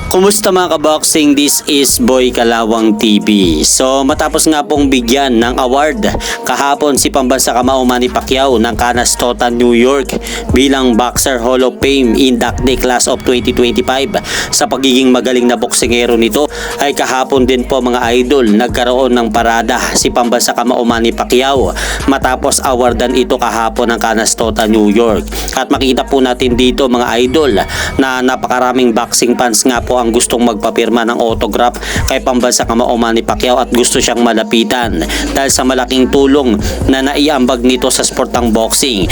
Kumusta mga kaboxing? This is Boy Kalawang TV. So matapos nga pong bigyan ng award kahapon si pambansa kamao Manny Pacquiao ng Canastota, New York bilang Boxer Hall of Fame inductee class of 2025 sa pagiging magaling na boksingero nito, ay kahapon din po mga idol nagkaroon ng parada si pambansa kamao Manny Pacquiao matapos awardan ito kahapon ng Canastota, New York. At makita po natin dito mga idol na napakaraming boxing fans nga po ang gustong magpapirma ng autograph kay pambansa kamao Manny Pacquiao at gusto siyang malapitan dahil sa malaking tulong na naiambag nito sa sport ng boxing.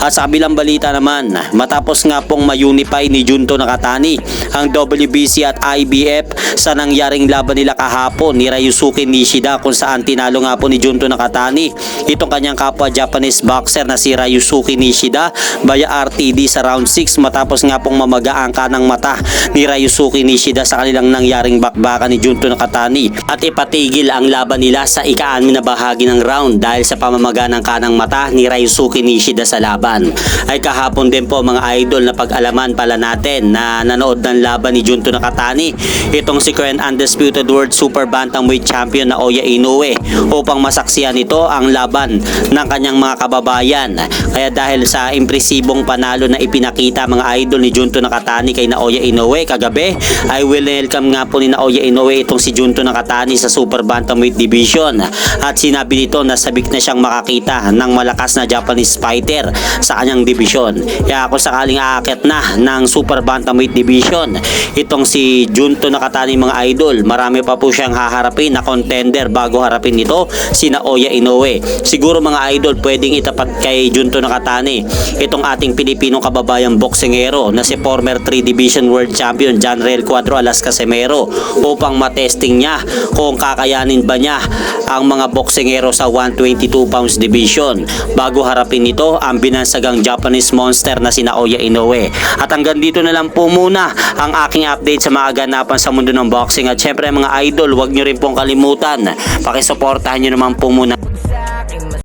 At sa kabilang balita naman, matapos nga pong ma-unify ni Junto Nakatani ang WBC at IBF sa nangyaring laban nila kahapon ni Ryusuke Nishida, kung saan tinalo nga po ni Junto Nakatani itong kanyang kapwa Japanese boxer na si Ryusuke Nishida via RTD sa round 6 matapos nga pong mamaga ang kanang mata ni Ryusuke Nishida sa kanilang nangyaring bakbakan ni Junto Nakatani at ipatigil ang laban nila sa ika-6 na bahagi ng round dahil sa pamamaga ng kanang mata ni Ryusuke Nishida sa laban. Ay kahapon din po mga idol na pag-alaman pala natin na nanood ng laban ni Junto Nakatani itong si current undisputed world super bantamweight champion na Oya Inoue upang masaksiyan ito ang laban ng kanyang mga kababayan. Kaya dahil sa impresibong panalo na ipinakita mga idol ni Junto Nakatani kay Naoya Inoue kagabi, ay welcome nga po ni Naoya Inoue itong si Junto Nakatani sa super bantamweight division at sinabi nito na sabik na siyang makakita ng malakas na Japanese fighter sa kanyang division. Kaya kung sakaling aakyat na ng super bantamweight division itong si Junto Nakatani mga idol, marami pa po siyang haharapin na contender bago harapin nito si Naoya Inoue. Siguro mga idol pwedeng itapat kay Junto Nakatani itong ating Pilipinong kababayang boksingero na si former 3 division world champion John Real Cuadro Alas Casimero upang matesting niya kung kakayanin ba niya ang mga boksingero sa 122 pounds division bago harapin nito ang binansagang Japanese monster na si Naoya Inoue. At hanggang dito na lang po muna ang aking update sa mga ganapan sa mundo ng boxing. At syempre mga idol, huwag nyo rin pong kalimutan, pakisuportahan nyo naman po muna